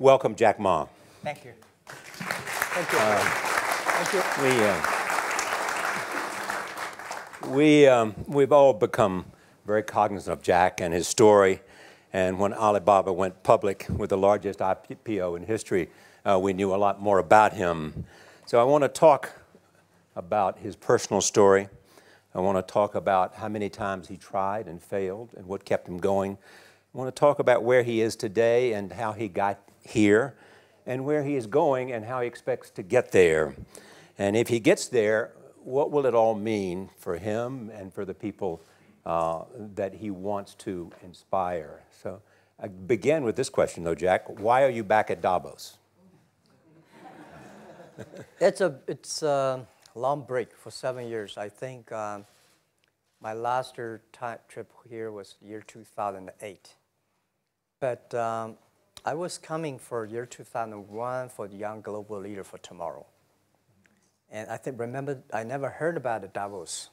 welcome Jack Ma. Thank you. Thank you. We've all become very cognizant of Jack and his story. And when Alibaba went public with the largest IPO in history, we knew a lot more about him. So I want to talk about his personal story. I want to talk about how many times he tried and failed and what kept him going. I want to talk about where he is today and how he got here, and where he is going and how he expects to get there. And if he gets there, what will it all mean for him and for the people that he wants to inspire? So I begin with this question, though, Jack. Why are you back at Davos? It's a long break for 7 years. I think my last trip here was year 2008. But I was coming for year 2001 for the Young Global Leader for Tomorrow. And remember, I never heard about the Davos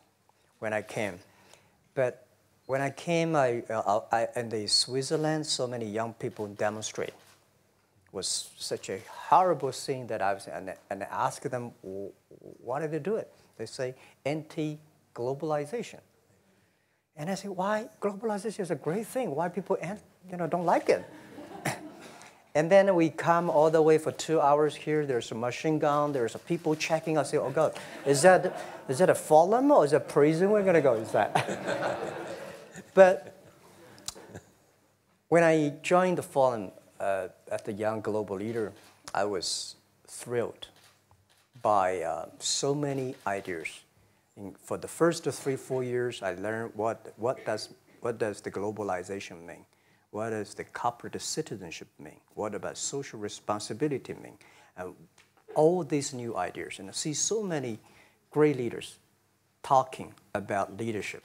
when I came. But when I came, in the Switzerland, so many young people demonstrate. It was such a horrible thing that and I asked them, why did they do it? They say, anti-globalization. And I say, why? Globalization is a great thing. Why people don't like it? And then we come all the way for 2 hours here. There's a machine gun. There's people checking. I say, oh, God, is that a forum or is it a prison we're going to go? Is that? But when I joined the forum at the Young Global Leader, I was thrilled by so many ideas. For the first 3-4 years, I learned what does the globalization mean? What does the corporate citizenship mean? What about social responsibility mean? All these new ideas, and I see so many great leaders talking about leadership,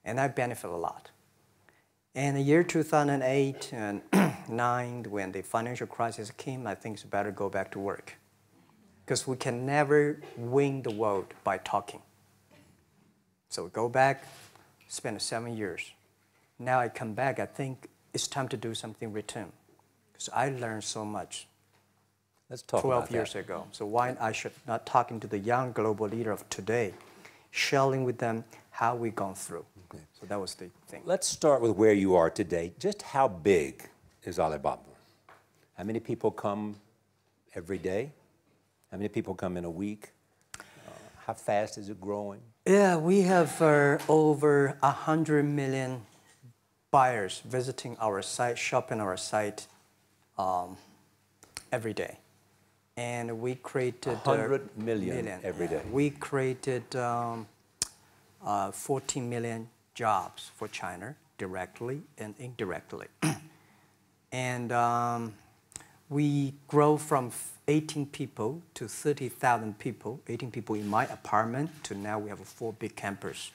and I benefit a lot. And the year 2008 and 2009, when the financial crisis came, I think it's better go back to work, because we can never win the world by talking. So go back, spend 7 years. Now I come back, I think it's time to do something return. Because I learned so much. Let's talk 12 about years that. ago. So why I should not talking to the young global leader of today, sharing with them how we've gone through. Okay. So that was the thing. Let's start with where you are today. Just how big is Alibaba? How many people come every day? How many people come in a week? How fast is it growing? Yeah, we have over 100 million buyers visiting our site, shopping our site every day. And we created 100 million every day. We created 14 million jobs for China, directly and indirectly. And we grow from 18 people to 30,000 people, 18 people in my apartment, to now we have 4 big campus.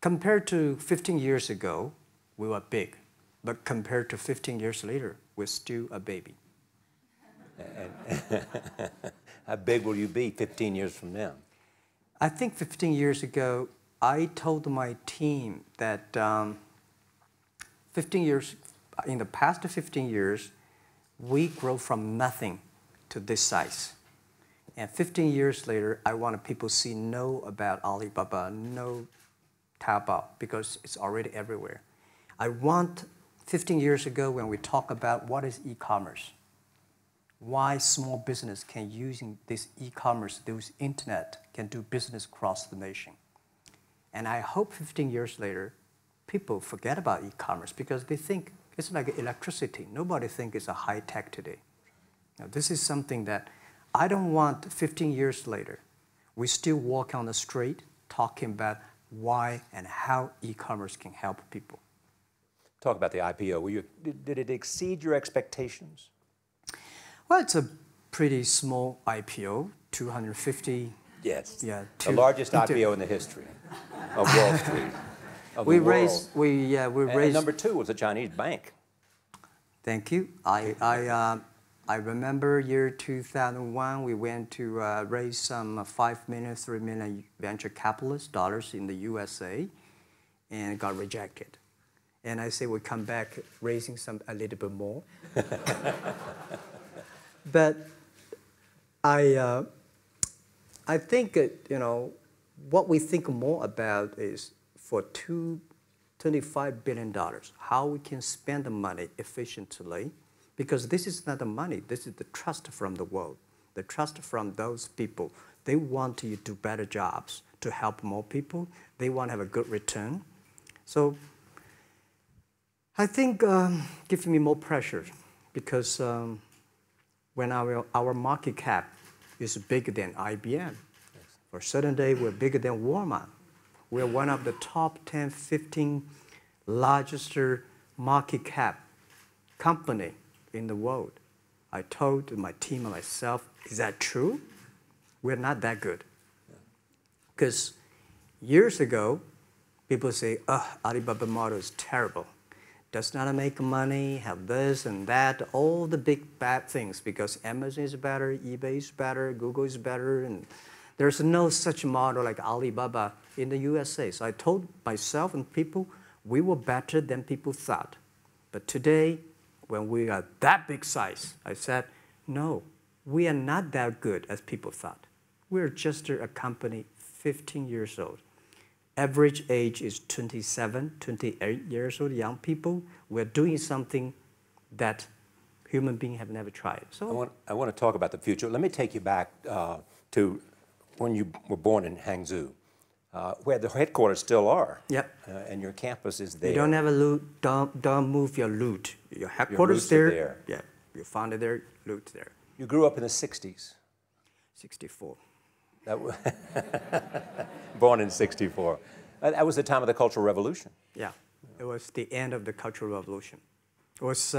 Compared to 15 years ago, we were big, but compared to 15 years later, we're still a baby. And how big will you be 15 years from now? I think 15 years ago, I told my team that in the past 15 years, we grow from nothing to this size. And 15 years later, I want people to know about Alibaba, know Taobao, because it's already everywhere. I want 15 years ago when we talk about what is e-commerce, why small business can using this e-commerce, this internet, can do business across the nation. And I hope 15 years later, people forget about e-commerce because they think it's like electricity. Nobody thinks it's a high tech today. Now, this is something that I don't want 15 years later, we still walk on the street talking about why and how e-commerce can help people. Talk about the IPO. Did it exceed your expectations? Well, it's a pretty small IPO, 250. Yes. Yeah. The largest IPO in the history of Wall Street. We raised. And number 2 was a Chinese bank. Thank you. I remember year 2001. We went to raise some 5 million, 3 million venture capitalist dollars in the USA, and got rejected. And I say we come back raising a little bit more. But I think, what we think more about is for $25 billion, how we can spend the money efficiently, because this is not the money, this is the trust from the world, the trust from those people. They want you to do better jobs to help more people. They want to have a good return. So I think gives me more pressure, because when our market cap is bigger than IBM, for a certain day we're bigger than Walmart. We're one of the top 10, 15 largest market cap company in the world. I told my team and myself, is that true? We're not that good. Because years ago, people say, Alibaba model is terrible. Does not make money, have this and that, all the big bad things, because Amazon is better, eBay is better, Google is better, and there's no such model like Alibaba in the USA. So I told myself and people, we were better than people thought. But today, when we are that big size, I said, no, we are not that good as people thought. We're just a company 15 years old. Average age is 27, 28 years old, young people. We're doing something that human beings have never tried. So I want to talk about the future. Let me take you back to when you were born in Hangzhou, where the headquarters still are. Yep. And your campus is there. You don't have a loot, don't move your loot. Your headquarters there. Yeah, you found it there, loot there. You grew up in the 60s. 64. Born in 64. That was the time of the Cultural Revolution. Yeah, it was the end of the Cultural Revolution. It was,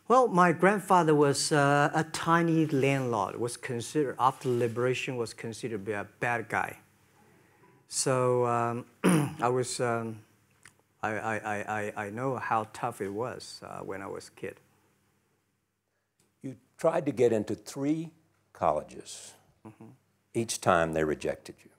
well, my grandfather was a tiny landlord, was considered, after liberation, was considered to be a bad guy. So I was, I know how tough it was when I was a kid. You tried to get into 3 colleges. Mm-hmm. Each time they rejected you.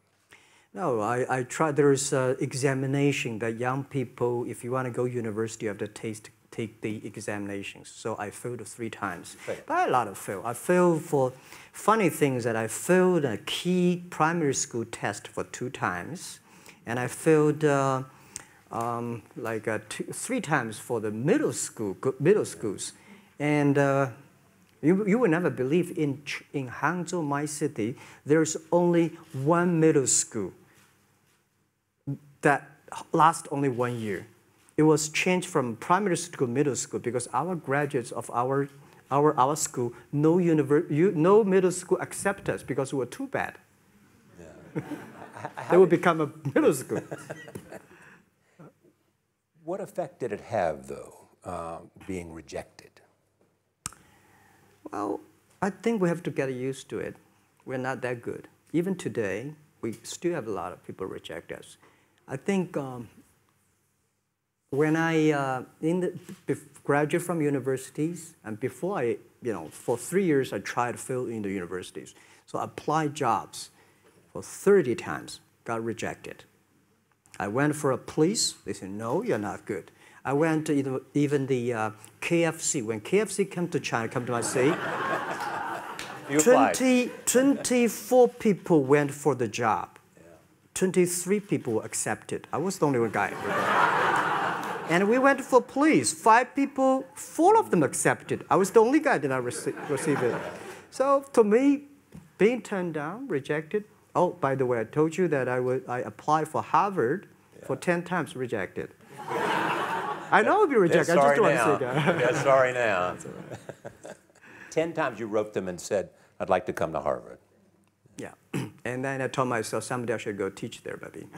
No, I tried. There's examination that young people, if you want to go to university, you have to take the examinations. So I failed 3 times. Right. But a lot of fail. I failed for funny things that I failed a key primary school test for 2 times. And I failed 3 times for the middle schools. And you will never believe in Hangzhou, my city, there's only 1 middle school that lasts only 1 year. It was changed from primary school to middle school because our graduates of our school, no middle school accept us because we were too bad. Yeah. They would become a middle school. What effect did it have, though, being rejected? Well, I think we have to get used to it. We're not that good. Even today, we still have a lot of people reject us. I think when I graduated from universities, and before I, for 3 years, I tried to fill in the universities. So I applied jobs for 30 times, got rejected. I went for a police. They said, no, you're not good. I went to even the KFC. When KFC came to China, come to my city, 24 people went for the job. Yeah. 23 people were accepted. I was the only one guy. And we went for police. 5 people, 4 of them accepted. I was the only guy that I received it. So to me, being turned down, rejected. Oh, by the way, I told you that I applied for Harvard for 10 times, rejected. I know I'll be rejected. I just don't want to say that. Yeah, sorry now. 10 times you wrote them and said, I'd like to come to Harvard. Yeah. And then I told myself, someday I should go teach there, baby.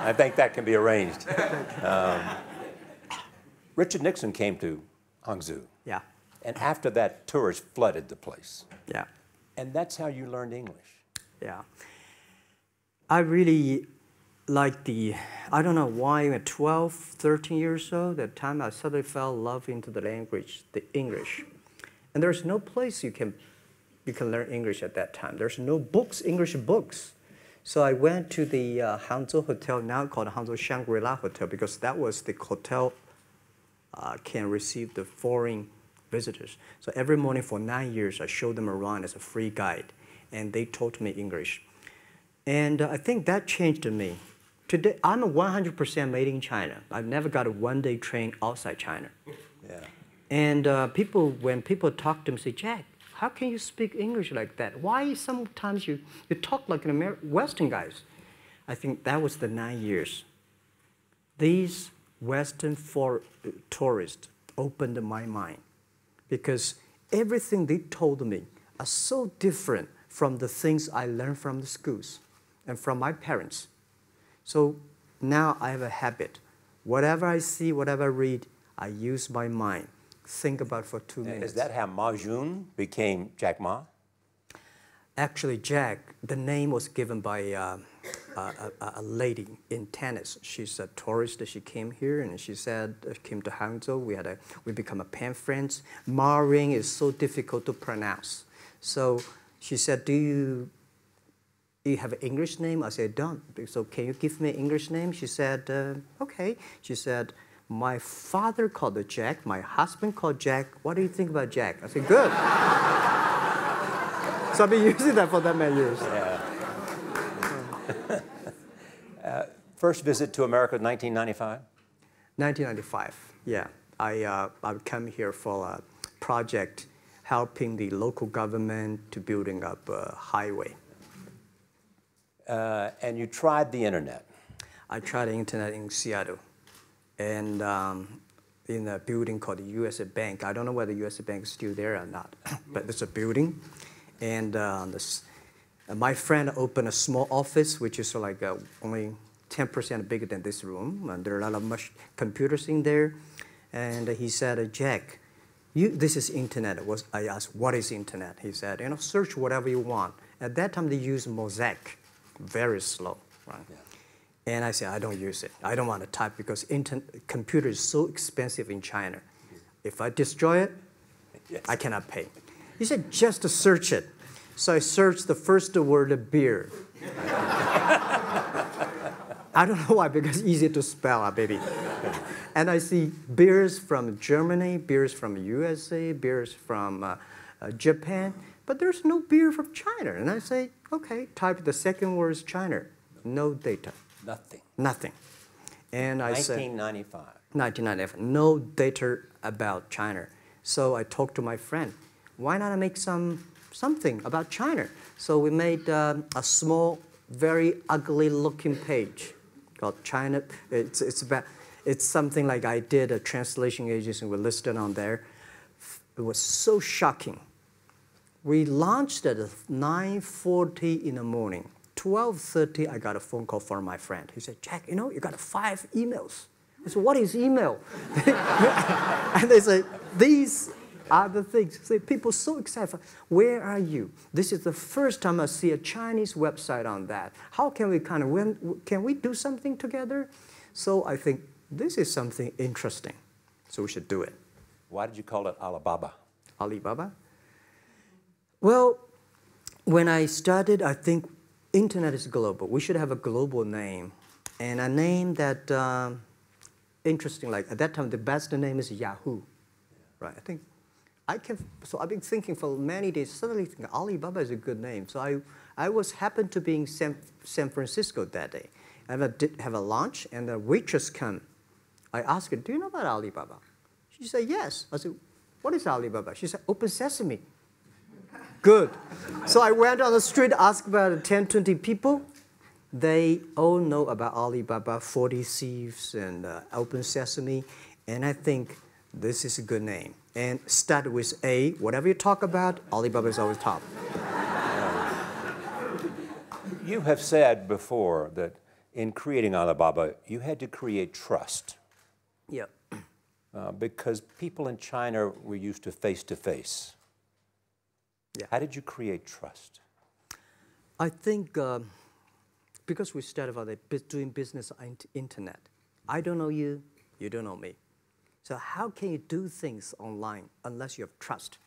I think that can be arranged. Richard Nixon came to Hangzhou. Yeah. And after that, tourists flooded the place. Yeah. And that's how you learned English. Yeah. I really like I don't know why, at 12, 13 years old, at that time I suddenly fell in love into the language, the English. And there's no place you can learn English at that time. There's no books, English books. So I went to the Hangzhou Hotel, now called Hangzhou Shangri-La Hotel, because that was the hotel can receive the foreign visitors. So every morning for 9 years, I showed them around as a free guide, and they taught me English. And I think that changed me. Today, I'm a 100% made in China. I've never got a one-day train outside China. Yeah. And when people talk to me, say, Jack, how can you speak English like that? Why sometimes you talk like an Western guys? I think that was the 9 years. These Western tourists opened my mind because everything they told me are so different from the things I learned from the schools and from my parents. So now I have a habit. Whatever I see, whatever I read, I use my mind. Think about for 2 minutes. Is that how Ma Jun became Jack Ma? Actually, Jack, the name was given by a lady in tennis. She's a tourist. She came here and she said, came to Hangzhou. We become a pen friends. Ma Ring is so difficult to pronounce. So she said, do you have an English name? I said, don't. So can you give me an English name? She said, okay. She said, my father called it Jack. My husband called Jack. What do you think about Jack? I said, good. So I've been using that for that many years. Yeah. First visit to America, 1995? 1995, yeah. I come here for a project helping the local government to building up a highway. And you tried the internet? I tried the internet in Seattle. And in a building called the USA Bank. I don't know whether the USA Bank is still there or not, but it's a building. And my friend opened a small office, which is like only 10% bigger than this room. And there are a lot of computers in there. And he said, Jack, this is internet. I asked, what is internet? He said, search whatever you want. At that time, they used Mosaic, very slow, right? Yeah. And I said, I don't use it. I don't want to type because computer is so expensive in China. If I destroy it, yes, I cannot pay. He said, just to search it. So I searched the first word, beer. I don't know why, because it's easy to spell, baby. And I see beers from Germany, beers from USA, beers from Japan, but there's no beer from China. And I say, okay, type the second word is China. No data. Nothing. Nothing. And I said, 1995. 1995. No data about China. So I talked to my friend. Why not make something about China? So we made a small, very ugly-looking page called China. It's something like I did a translation agency. We listed on there. It was so shocking. We launched at 9:40 in the morning. 12:30, I got a phone call from my friend. He said, Jack, you got 5 emails. I said, what is email? And they say, these are the things. So people so excited. Where are you? This is the first time I see a Chinese website on that. How can we can we do something together? So I think this is something interesting. So we should do it. Why did you call it Alibaba? Alibaba? Well, when I started, I think internet is global. We should have a global name. And a name that, interesting, like at that time, the best name is Yahoo. Right? So I've been thinking for many days, suddenly thinking Alibaba is a good name. So I happened to be in San Francisco that day. I did have a lunch, and the waitress came. I asked her, do you know about Alibaba? She said, yes. I said, what is Alibaba? She said, Open Sesame. Good. So I went on the street, asked about 10, 20 people. They all know about Alibaba, 40 Thieves, and Open Sesame. And I think this is a good name. And start with A. Whatever you talk about, Alibaba is always top. You have said before that in creating Alibaba, you had to create trust. Yeah. Because people in China were used to face-to-face. Yeah. How did you create trust? I think because we started out doing business on internet. I don't know you, you don't know me. So how can you do things online unless you have trust?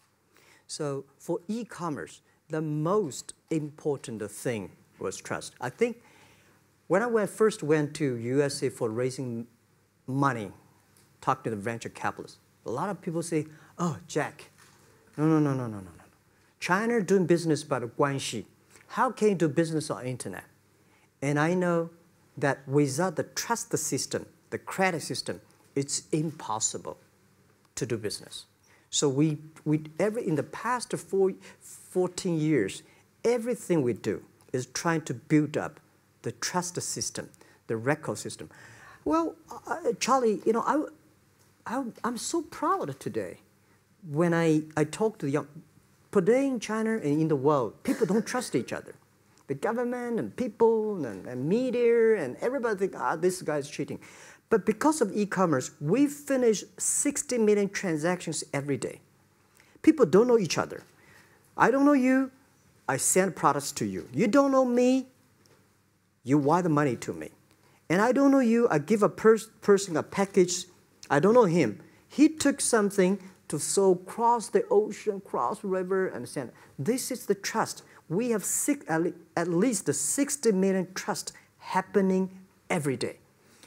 So for e-commerce, the most important thing was trust. I think when I first went to USA for raising money, talk to the venture capitalists, a lot of people say, oh, Jack, no. China doing business by the guanxi. How can you do business on internet? And I know that without the trust system, the credit system, it's impossible to do business. So in the past 14 years, everything we do is trying to build up the trust system, the record system. Well, Charlie, you know, I'm so proud today when I talk to the young. Today in China and in the world, people don't trust each other. The government and people and media and everybody think, this guy's cheating. But because of e-commerce, we finish 60 million transactions every day. People don't know each other. I don't know you, I send products to you. You don't know me, you wire the money to me. And I don't know you, I give a person a package, I don't know him. He took something to so cross the ocean, cross the river, and send. This is the trust. We have at least 60 million trust happening every day.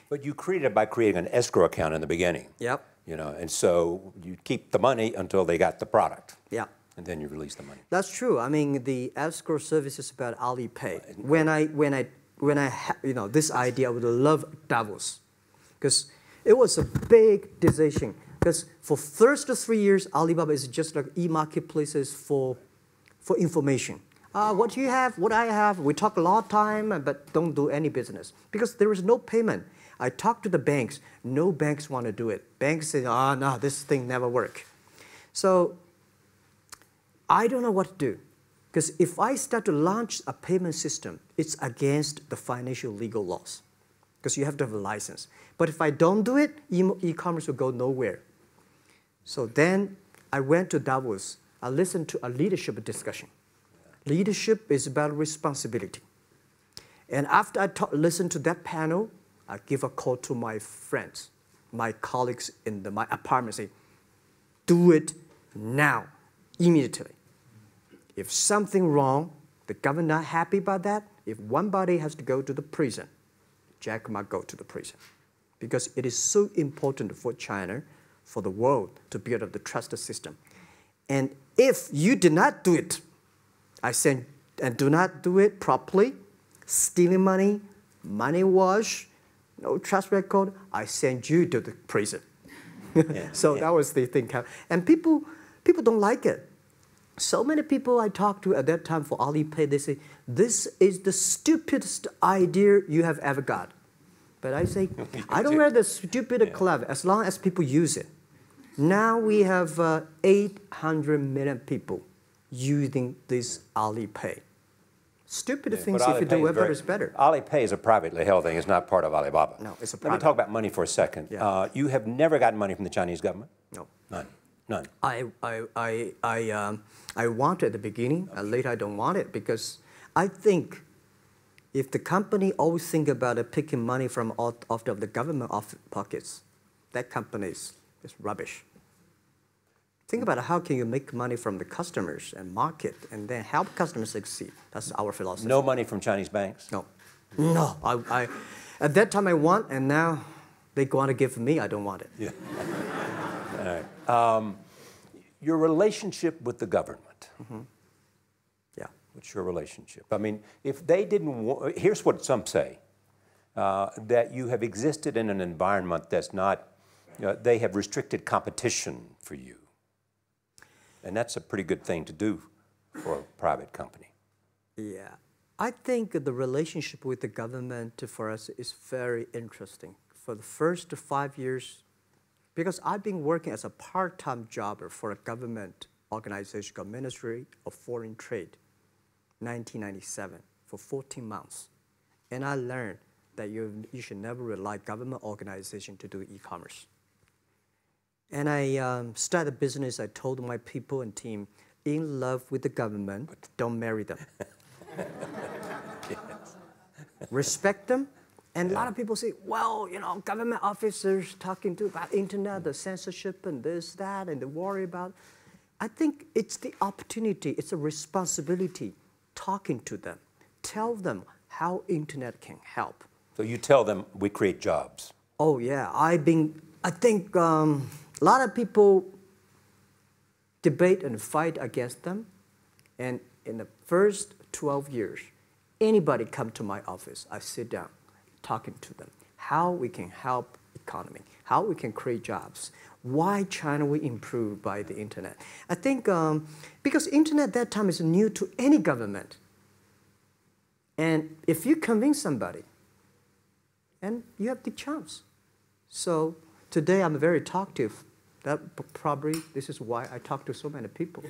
But you created it by creating an escrow account in the beginning. Yep. You know, and so you keep the money until they got the product. Yeah. And then you release the money. That's true. I mean, the escrow service is about Alipay. You know, this idea, I would love Davos, because it was a big decision. Because for first 3 years, Alibaba is just like e-marketplaces for information. What you have, what I have, we talk a lot of time, but don't do any business. Because there is no payment. I talked to the banks. No banks want to do it. Banks say, no, this thing never work. So I don't know what to do. Because if I start to launch a payment system, it's against the financial legal laws. Because you have to have a license. But if I don't do it, e-commerce will go nowhere. So then I went to Davos. I listened to a leadership discussion. Leadership is about responsibility. And after I listened to that panel, I give a call to my friends, my colleagues in my apartment, say, do it now, immediately. If something wrong, the government not happy about that, if one body has to go to the prison, Jack might go to the prison. Because it is so important for China, for the world, to build up the trust system. And if you did not do it, I said, and do not do it properly, stealing money, money wash, no trust record, I send you to the prison. That was the thing. And people don't like it. So many people I talked to at that time for Alipay, they say, this is the stupidest idea you have ever got. But I say, I don't wear the stupid clever as long as people use it. Now we have 800 million people using this Alipay. Stupid things, if you do it better, is better. Alipay is a privately held thing. It's not part of Alibaba. No, it's a private. Let me talk about money for a second. Yeah. You have never gotten money from the Chinese government? No. None. I want it at the beginning, and later I don't want it, because I think if the company always think about picking money from out of the government pockets, that company is rubbish. Think about how can you make money from the customers and market and then help customers succeed. That's our philosophy. No money from Chinese banks? No. No. At that time I want, and now they want to give me, I don't want it. Yeah. All right. Your relationship with the government. Mm-hmm. Yeah. What's your relationship? I mean, if they didn't, here's what some say, that you have existed in an environment that's not, they have restricted competition for you. And that's a pretty good thing to do for a private company. Yeah. I think the relationship with the government for us is very interesting. For the first 5 years, because I've been working as a part-time jobber for a government organization called Ministry of Foreign Trade, 1997, for 14 months. And I learned that you should never rely on government organization to do e-commerce. And I started a business. I told my people and team, in love with the government, but don't marry them. Yes. Respect them. And a lot of people say, well, you know, government officers talking about internet, the censorship and this, that, and they worry about. I think it's the opportunity, it's a responsibility talking to them, tell them how internet can help. So you tell them we create jobs. Oh yeah, I think a lot of people debate and fight against them. And in the first 12 years, anybody come to my office, I sit down talking to them, how we can help economy, how we can create jobs, why China will improve by the internet. I think because internet that time is new to any government. And if you convince somebody, and you have the chance. So today I'm very talkative. That probably, this is why I talk to so many people.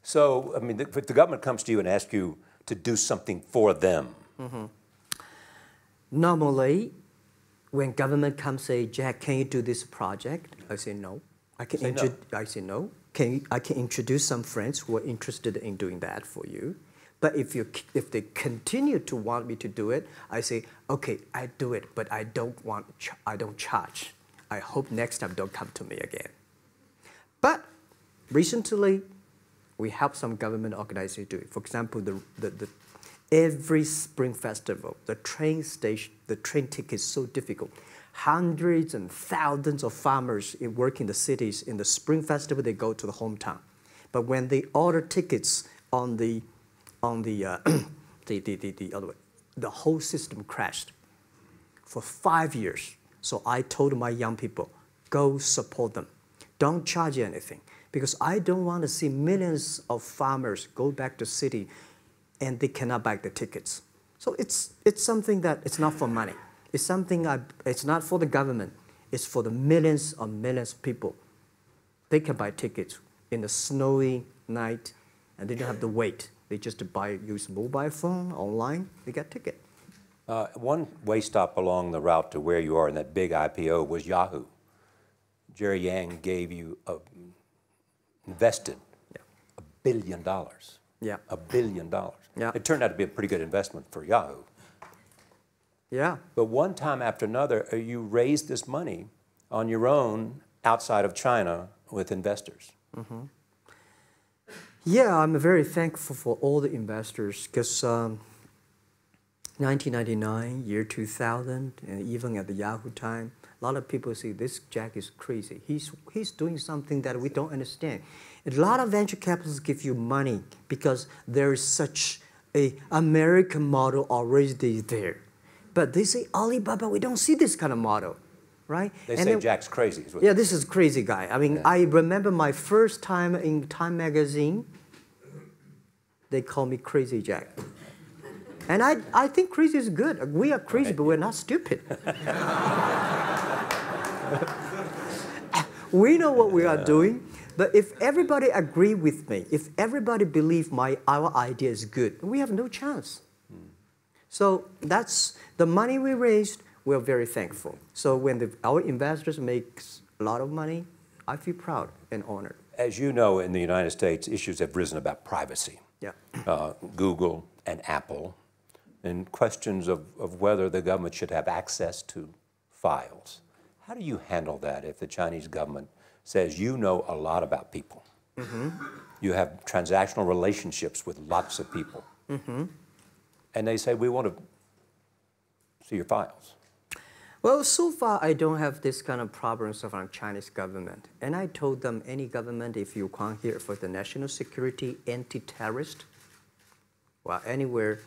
So, I mean, if the government comes to you and asks you to do something for them. Mm-hmm. Normally, when government comes say, Jack, can you do this project? I say no. I say no. I can introduce some friends who are interested in doing that for you. But if they continue to want me to do it, I say, okay, I do it, but I don't charge. I hope next time don't come to me again. But recently, we help some government organizations do it. For example, every Spring Festival, the train ticket is so difficult. Hundreds and thousands of farmers work in the cities. In the Spring Festival, they go to the hometown. But when they order tickets on the whole system crashed for 5 years. So I told my young people, go support them. Don't charge anything. Because I don't want to see millions of farmers go back to city and they cannot buy the tickets. So it's something that it's not for money. It's something it's not for the government. It's for the millions of people. They can buy tickets in the snowy night and they don't have to wait. They just use mobile phone, online, they get ticket. One way stop along the route to where you are in that big IPO was Yahoo. Jerry Yang gave you invested $1 billion. Yeah. $1 billion. Yeah. It turned out to be a pretty good investment for Yahoo. Yeah. But one time after another, you raised this money on your own outside of China with investors. Mm-hmm. Yeah, I'm very thankful for all the investors because 1999, year 2000, and even at the Yahoo time, a lot of people say this Jack is crazy. He's doing something that we don't understand. A lot of venture capitalists give you money because there is such an American model already there. But they say, Alibaba, we don't see this kind of model, right? They say Jack's crazy. Yeah, this is crazy guy. I mean, I remember my first time in Time magazine, they call me Crazy Jack. And I think crazy is good. We are crazy, but we're not stupid. We know what we are doing, but if everybody agree with me, if everybody believe our idea is good, we have no chance. So that's the money we raised, we're very thankful. So when our investors make a lot of money, I feel proud and honored. As you know, in the United States, issues have risen about privacy. Yeah. Google and Apple, and questions of whether the government should have access to files. How do you handle that if the Chinese government says you know a lot about people? Mm-hmm. You have transactional relationships with lots of people. Mm-hmm. And they say, we want to see your files. Well, so far, I don't have this kind of problems from Chinese government. And I told them, any government, if you come here for the national security, anti-terrorist, well, anywhere,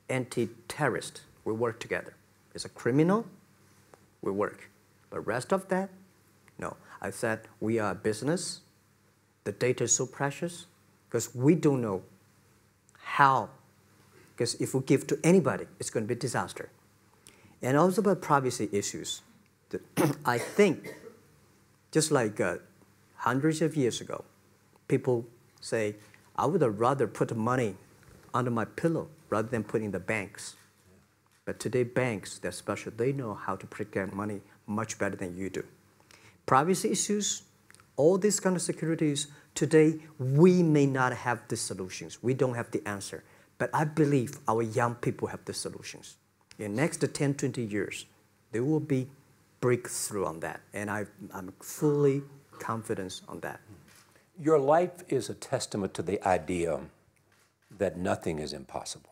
anti-terrorist, we work together. It's a criminal, we work. But rest of that, no. I said, we are a business. The data is so precious because we don't know how. Because if we give to anybody, it's going to be a disaster. And also about privacy issues. I think, just like hundreds of years ago, people say, I would rather put money under my pillow rather than put in the banks. But today, banks, they're special. They know how to protect money much better than you do. Privacy issues, all these kind of securities, today, we may not have the solutions. We don't have the answer. But I believe our young people have the solutions. In the next 10, 20 years, there will be breakthrough on that. And I'm fully confident on that. Your life is a testament to the idea that nothing is impossible.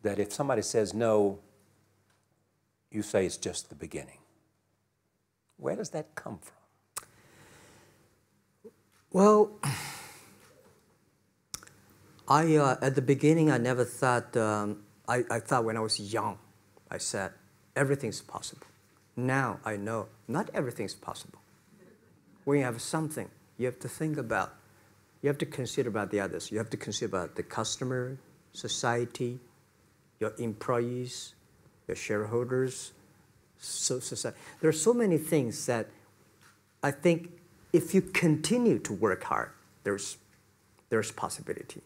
That if somebody says no, you say it's just the beginning. Where does that come from? Well, at the beginning, I never thought, I thought when I was young, I said, everything's possible. Now I know not everything's possible. When you have something, you have to think about, you have to consider about the others. You have to consider about the customer, society, your employees, your shareholders, society. There are so many things that I think if you continue to work hard, there's possibility.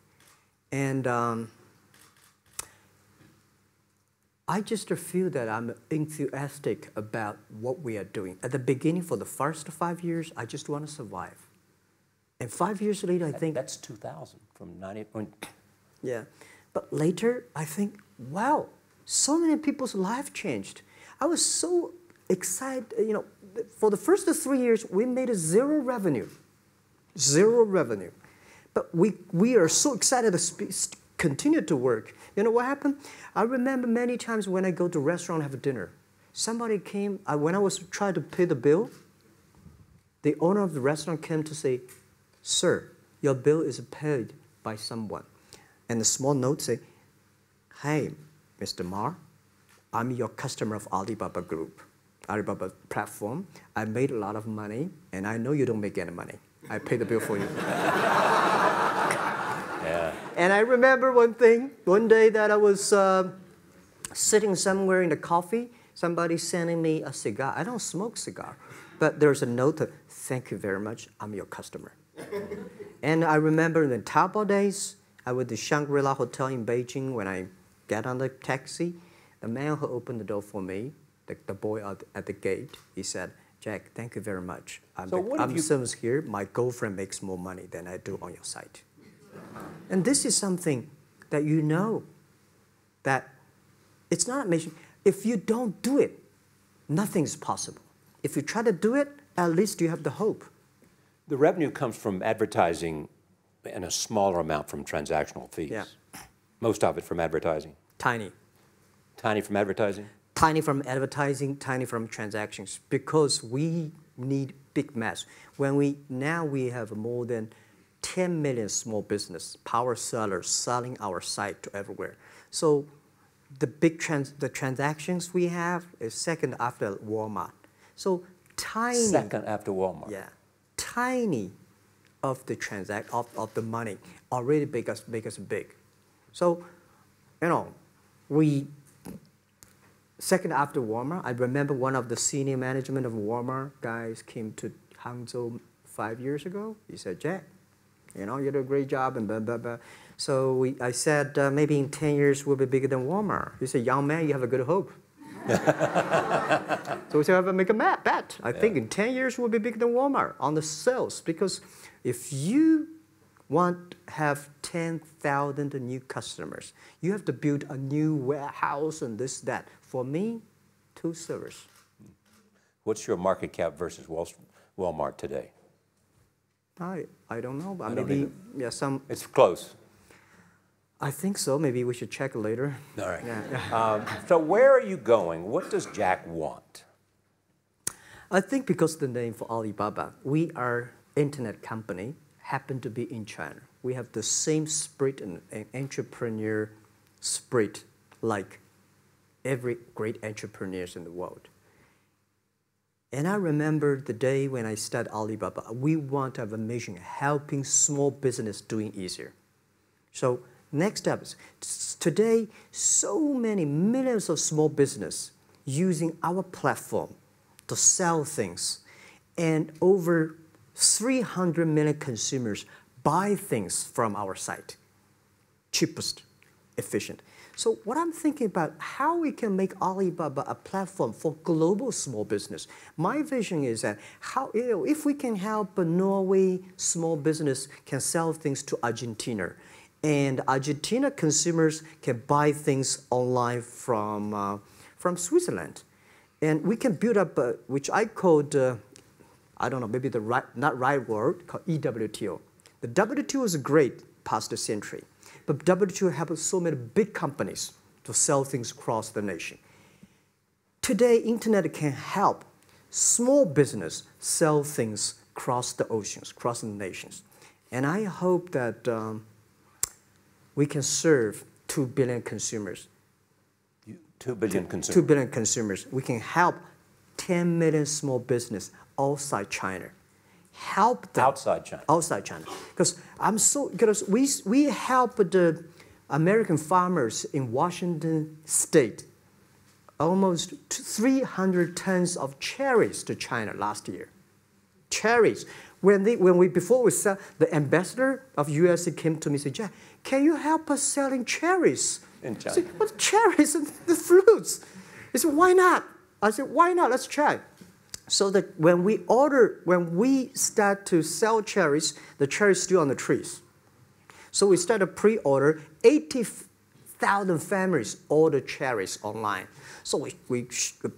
And I just feel that I'm enthusiastic about what we are doing. At the beginning, for the first 5 years, I just want to survive. And 5 years later, I think... That's 2000, from 90... Yeah. But later, I think, wow, so many people's life changed. I was so excited, you know, for the first 3 years, we made zero revenue. Zero revenue. But we are so excited to continue to work. You know what happened? I remember many times when I go to a restaurant and have dinner, somebody came, when I was trying to pay the bill, the owner of the restaurant came to say, "Sir, your bill is paid by someone." And the small note say, "Hey, Mr. Ma, I'm your customer of Alibaba Group, Alibaba platform. I made a lot of money, and I know you don't make any money. I pay the bill for you." Yeah. And I remember one day that I was sitting somewhere in the coffee, somebody sending me a cigar. I don't smoke cigar, but there's a note, "Thank you very much, I'm your customer." And I remember in the Taobao days, I was at the Shangri-La Hotel in Beijing. When I get on the taxi, the man who opened the door for me, the boy at the gate, he said, "Jack, thank you very much. I'm service here. My girlfriend makes more money than I do on your site." And this is something that you know, that it's not amazing. If you don't do it, nothing's possible. If you try to do it, at least you have the hope. The revenue comes from advertising and a smaller amount from transactional fees. Yeah. Most of it from advertising. Tiny. Tiny from advertising? Tiny from advertising, tiny from transactions, because we need big mass. Now we have more than 10 million small business power sellers selling our site to everywhere. So the transactions we have is second after Walmart. So tiny. Second after Walmart. Yeah, tiny of the of the money already make us big. So, you know, second after Walmart, I remember one of the senior management of Walmart guys came to Hangzhou 5 years ago. He said, "Jack, you know, you did a great job," and blah, blah, blah. So I said, "Maybe in 10 years we'll be bigger than Walmart." He said, "Young man, you have a good hope." So we said, "I have to make a bet. I think in 10 years we'll be bigger than Walmart on the sales." Because if you want to have 10,000 new customers, you have to build a new warehouse and this, that. For me, 2 servers. What's your market cap versus Walmart today? I don't know, but I don't maybe either. some. It's close. I think so. Maybe we should check later. All right. Yeah. So where are you going? What does Jack want? I think because the name for Alibaba, we are internet company, happen to be in China. We have the same spirit and entrepreneur spirit like every great entrepreneurs in the world. And I remember the day when I started Alibaba, we want to have a mission helping small business doing easier. So next step is, today, so many millions of small business using our platform to sell things, and over 300 million consumers buy things from our site. Cheapest, efficient. So what I'm thinking about, how we can make Alibaba a platform for global small business. My vision is that if we can help a Norway small business can sell things to Argentina, and Argentina consumers can buy things online from Switzerland. And we can build up, which I called, I don't know, maybe not right word, called EWTO. The WTO is great, past century. But WTO helps so many big companies to sell things across the nation. Today, internet can help small business sell things across the oceans, across the nations. And I hope that we can serve 2 billion consumers. 2 billion consumers. 2 billion consumers. We can help 10 million small business outside China. Help them. Outside China. Outside China. Because we help the American farmers in Washington State almost 300 tons of cherries to China last year. Cherries. Before we sell, the ambassador of US came to me and said, Jack, can you help us selling cherries? In China. I said, what cherries and the fruits? He said, why not? I said, why not? Let's try. So that when we start to sell cherries, the cherries still on the trees. So we start a pre-order, 80,000 families order cherries online. So we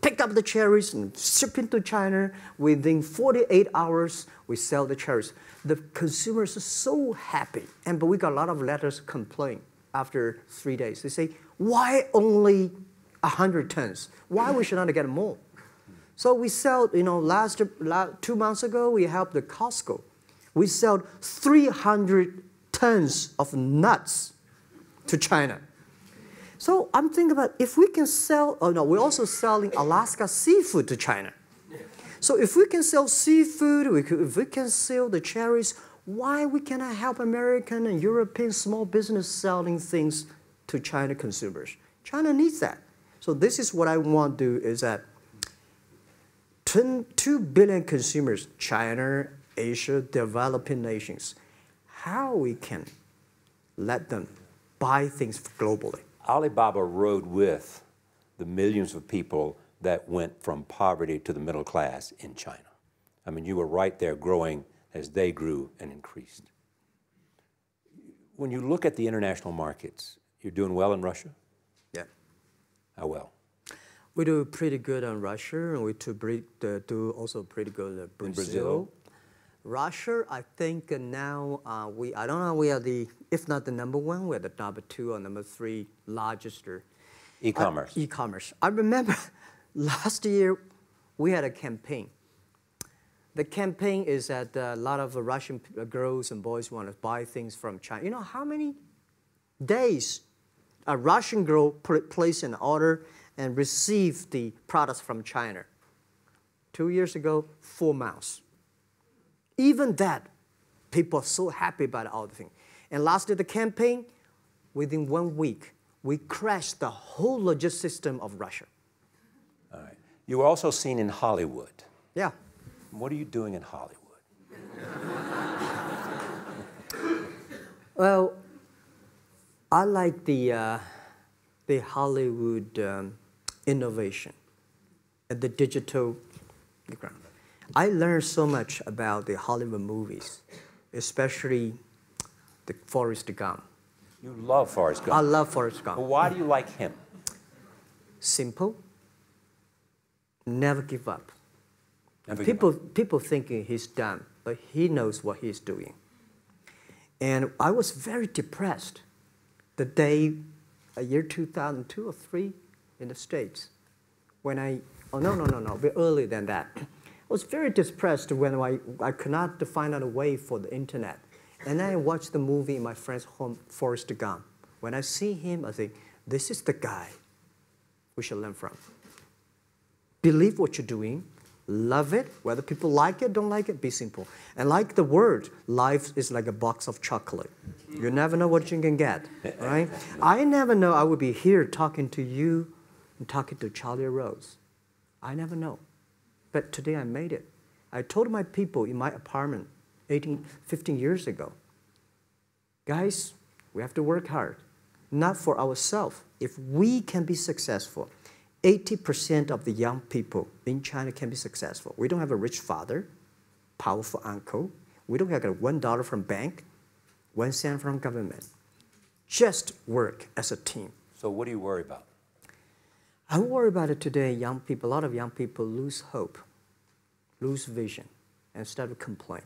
pick up the cherries and ship into China. Within 48 hours, we sell the cherries. The consumers are so happy. But we got a lot of letters complaint after 3 days. They say, why only 100 tons? Why we should not get more? So we sell, 2 months ago, we helped the Costco. We sold 300 tons of nuts to China. So I'm thinking about if we can sell, we're also selling Alaska seafood to China. So if we can sell seafood, if we can sell the cherries, why we cannot help American and European small business selling things to China consumers? China needs that. So this is what I want to do is that 2 billion consumers, China, Asia, developing nations, how we can let them buy things globally. Alibaba rode with the millions of people that went from poverty to the middle class in China. I mean, you were right there growing as they grew and increased. When you look at the international markets, you're doing well in Russia? Yeah. How well? We do pretty good on Russia, and we do also pretty good in Brazil. In Brazil? Russia, I think now I don't know, we are if not the number 1, we're the number 2 or number 3 largest. E-commerce. E-commerce. I remember last year we had a campaign. The campaign is that a lot of Russian girls and boys want to buy things from China. You know how many days a Russian girl placed an order and received the products from China? 2 years ago, 4 months. Even that, people are so happy about all the thing. And last year, the campaign, within 1 week, we crashed the whole logistics system of Russia. All right. You were also seen in Hollywood. Yeah. What are you doing in Hollywood? Well, I like the Hollywood innovation and the digital background. I learned so much about the Hollywood movies, especially the Forrest Gump. You love Forrest Gump. I love Forrest Gump. Well, why do you like him? Simple. Never give up. Never give up. People thinking he's dumb, but he knows what he's doing. And I was very depressed the day, year 2002 or 3 in the States, when a bit earlier than that. I was very depressed when I could not find out a way for the internet. And then I watched the movie in my friend's home, Forrest Gump. When I see him, I think, this is the guy we should learn from. Believe what you're doing, love it, whether people like it, don't like it, be simple. And like the word, life is like a box of chocolate. You never know what you can get, right? I never know I would be here talking to you and talking to Charlie Rose. I never know. But today I made it. I told my people in my apartment 15 years ago, guys, we have to work hard, not for ourselves. If we can be successful, 80% of the young people in China can be successful. We don't have a rich father, powerful uncle. We don't have $1 from bank, 1 cent from government. Just work as a team. So what do you worry about? I worry about it today. Young people, a lot of young people lose hope, lose vision, and start to complain.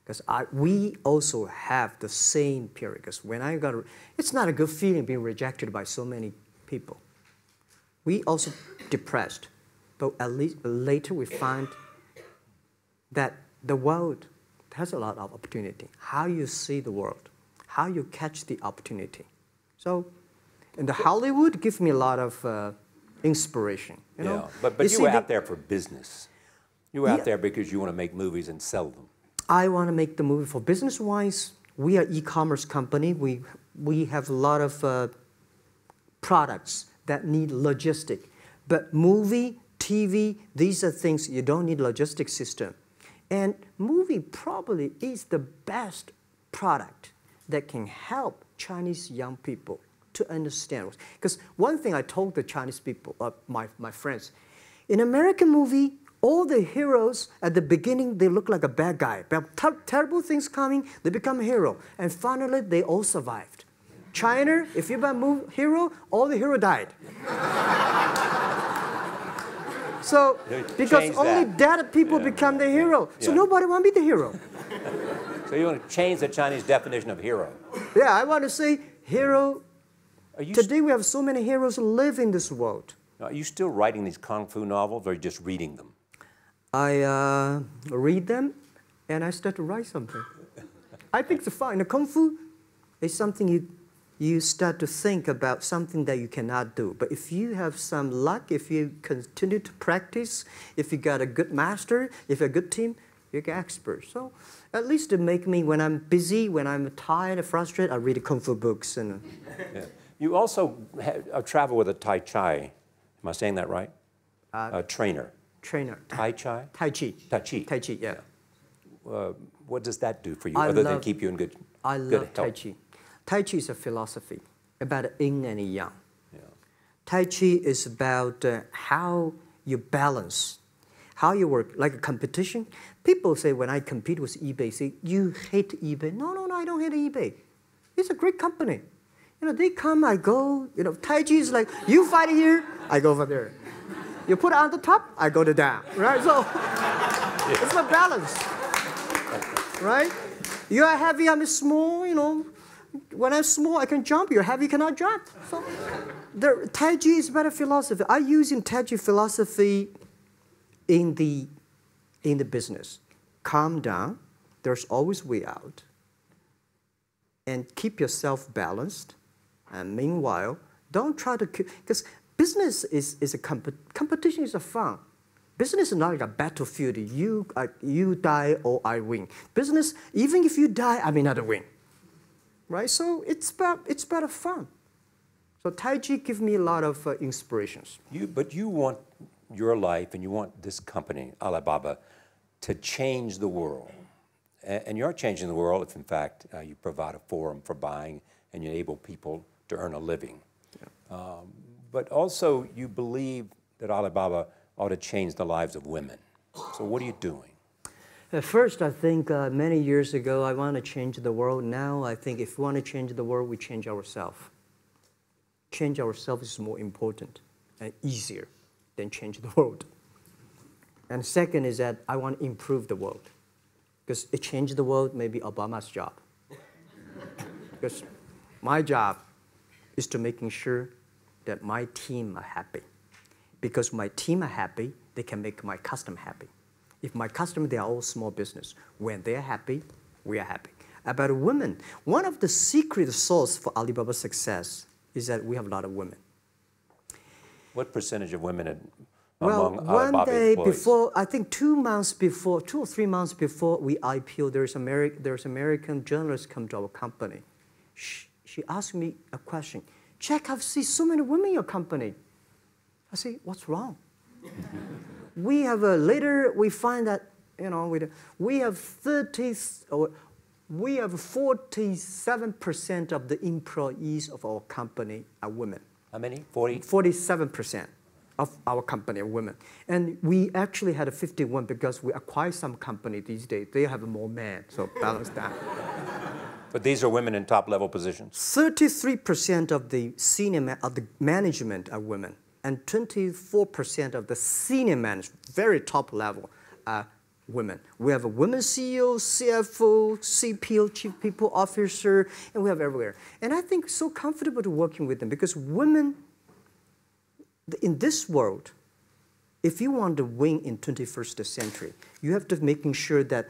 Because we also have the same period. Because when I got, it's not a good feeling being rejected by so many people. We also depressed, but at least later we find that the world has a lot of opportunity. How you see the world, how you catch the opportunity. So, and the Hollywood gives me a lot of inspiration. You know? But you were out there for business. You were out there because you want to make movies and sell them. I want to make the movie for business-wise. We are e-commerce company. We have a lot of products that need logistic. But movie, TV, these are things you don't need logistic system. And movie probably is the best product that can help Chinese young people to understand. Because one thing I told the Chinese people, my friends, in American movie, all the heroes at the beginning, they look like a bad guy. Terrible things coming, they become a hero. And finally, they all survived. China, if you're a hero, all the hero died. So, because only dead people become the hero. So nobody want to be the hero. So you want to change the Chinese definition of hero? Yeah, I want to say hero. Today we have so many heroes who live in this world. Are you still writing these kung fu novels, or are you just reading them? I read them, and I start to write something. I think it's fun. The kung fu is something you start to think about something that you cannot do. But if you have some luck, if you continue to practice, if you got a good master, if you're a good team, you get expert. So at least to make me, when I'm busy, when I'm tired or frustrated, I read kung fu books. And You also travel with a Tai Chi. Am I saying that right? A trainer. Tai Chi? Tai Chi. Tai Chi. Tai Chi, yeah. What does that do for you, other than keep you in good health? I love Tai Chi. Tai Chi is a philosophy about yin and yang. Yeah. Tai Chi is about how you balance, how you work, like a competition. People say when I compete with eBay, say, you hate eBay. No, I don't hate eBay. It's a great company. You know, they come, I go. You know, Tai Chi is like, you fight here, I go over there. You put it on the top, I go to down, right? So it's a balance, right? You are heavy, I'm small, you know. When I'm small, I can jump. You're heavy, you cannot jump. So the Tai Chi is about a philosophy. I use in Tai Chi philosophy in the business. Calm down. There's always way out. And keep yourself balanced. And meanwhile, don't try to, because business is a competition is a fun. Business is not like a battlefield. You die or I win. Business, even if you die, I may not win. Right? So it's about fun. So Tai Chi gives me a lot of inspirations. But you want your life and you want this company, Alibaba, to change the world. And you're changing the world if, in fact, you provide a forum for buying and you enable people to earn a living. Yeah. But also, you believe that Alibaba ought to change the lives of women. So what are you doing? First, I think many years ago, I want to change the world. Now, I think if we want to change the world, we change ourselves. Change ourselves is more important and easier than change the world. And second is that I want to improve the world. Because it changed the world may be Obama's job. Because my job is to making sure that my team are happy. Because my team are happy, they can make my customer happy. If my customer, they are all small business. When they're happy, we are happy. About women, one of the secret source for Alibaba's success is that we have a lot of women. What percentage of women Well, among one day employees? before, I think 2 or 3 months before we IPO, there's American journalist come to our company. She asked me a question. Jack, I've seen so many women in your company. I say, what's wrong? We have later we find that we have 47% of the employees of our company are women. How many? 40? 47% of our company are women. And we actually had a 51 because we acquired some company these days. They have more men, so balance that. But these are women in top-level positions? 33% of the management are women. And 24% of the senior management, very top level, are women. We have a women CEO, CFO, CPO, Chief People Officer, and we have everywhere. And I think so comfortable to working with them because women, in this world, if you want to win in 21st century, you have to making sure that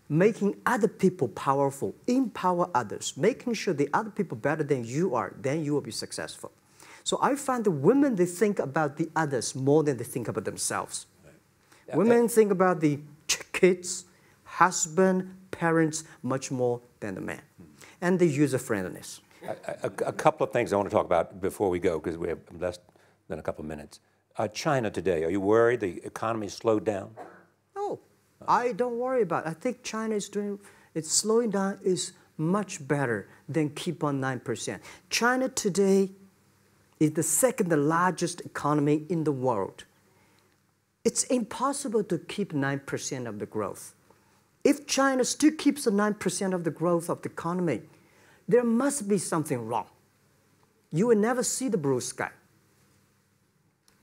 making other people powerful, empower others, making sure the other people better than you are, then you will be successful. So I find the women, they think about the others more than they think about themselves. Right. Yeah, women think about the kids, husband, parents, much more than the man. And the user-friendliness. A couple of things I want to talk about before we go, because we have less than a couple of minutes. China today, are you worried the economy slowed down? No, I don't worry about it. I think China is doing, it's slowing down is much better than keep on 9%. China today is the second largest economy in the world. It's impossible to keep 9% of the growth. If China still keeps the 9% of the growth of the economy, there must be something wrong. You will never see the blue sky.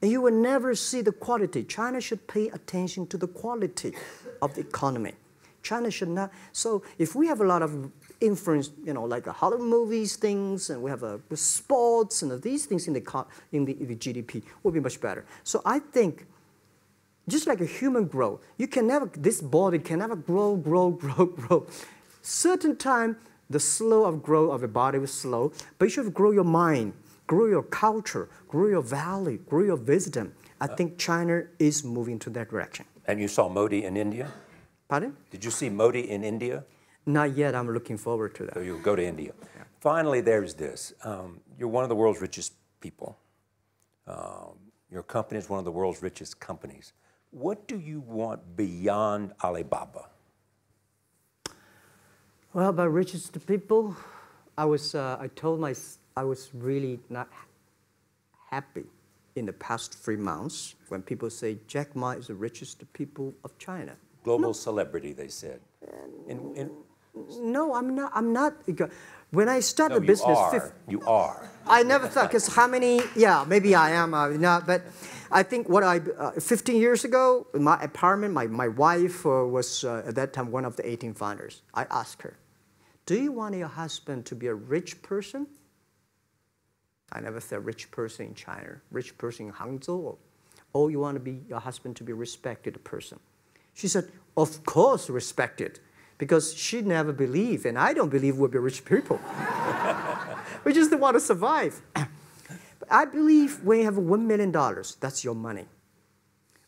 And you will never see the quality. China should pay attention to the quality of the economy. China should not. So if we have a lot of influence, like the Hollywood movies, things, and we have sports and these things in the GDP, will be much better. So I think, just like a human growth, this body can never grow. Certain time, the slow of growth of the body is slow, but you should grow your mind, grow your culture, grow your value, grow your wisdom. I think China is moving to that direction. And you saw Modi in India? Pardon? Did you see Modi in India? Not yet. I'm looking forward to that. So you'll go to India. Yeah. Finally, there's this. You're one of the world's richest people. Your company is one of the world's richest companies. What do you want beyond Alibaba? Well, about richest people, I was really not happy in the past 3 months when people say Jack Ma is the richest people of China. Global celebrity, they said. No, I'm not. When I started the business, you are. I never thought, because how many? Yeah, maybe I am. But I think 15 years ago, in my apartment, my wife was at that time one of the 18 founders. I asked her, "Do you want your husband to be a rich person?" I never said rich person in China, rich person in Hangzhou, or you want your husband to be a respected person. She said, "Of course, respected." Because she never believed, and I don't believe we'll be rich people. We just want to survive. But I believe when you have $1 million, that's your money.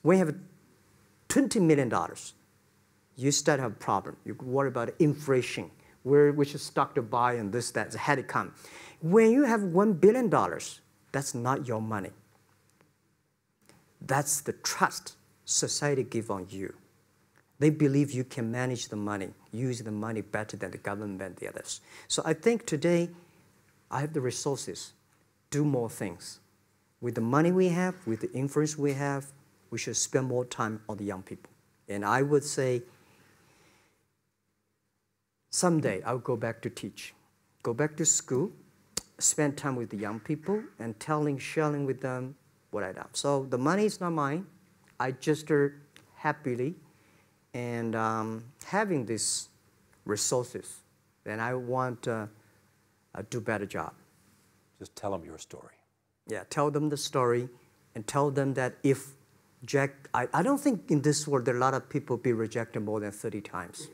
When you have $20 million, you start to have a problem. You worry about inflation, which stock to buy and this, that, had it come. When you have $1 billion, that's not your money. That's the trust society gives on you. They believe you can manage the money, use the money better than the government and the others. So I think today, I have the resources, do more things. With the money we have, with the influence we have, we should spend more time on the young people. And I would say, someday I'll go back to teach, go back to school, spend time with the young people, and sharing with them what I done. So the money is not mine. I just happily and having these resources, then I want to do a better job. Just tell them your story. Yeah, tell them the story and tell them that if Jack, I don't think in this world there are a lot of people be rejected more than 30 times.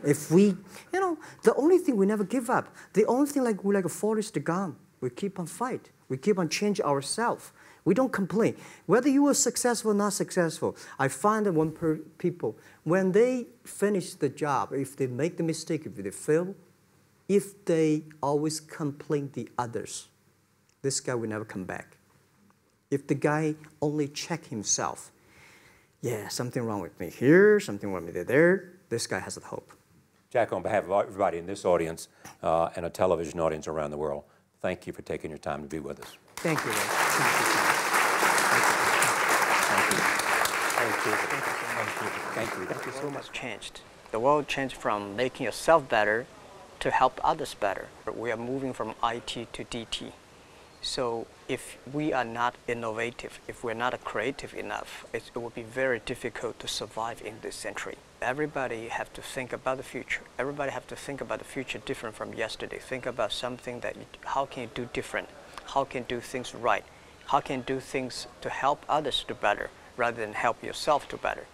If we, the only thing we never give up, the only thing we're like a Forrest Gump, we keep on fight. We keep on changing ourselves. We don't complain. Whether you were successful or not successful, I find that people, when they finish the job, if they make the mistake, if they fail, if they always complain the others, this guy will never come back. If the guy only check himself, yeah, something wrong with me here, something wrong with me there, this guy has a hope. Jack, on behalf of everybody in this audience and a television audience around the world, thank you for taking your time to be with us. Thank you, Ray. Thank you so much. Thank you so much. Changed. The world changed from making yourself better to help others better. We are moving from IT to DT. So if we are not innovative, if we're not creative enough, it will be very difficult to survive in this century. Everybody have to think about the future. Everybody have to think about the future different from yesterday. Think about something that, how can you do different? How can you do things right? How can you do things to help others do better rather than help yourself do better?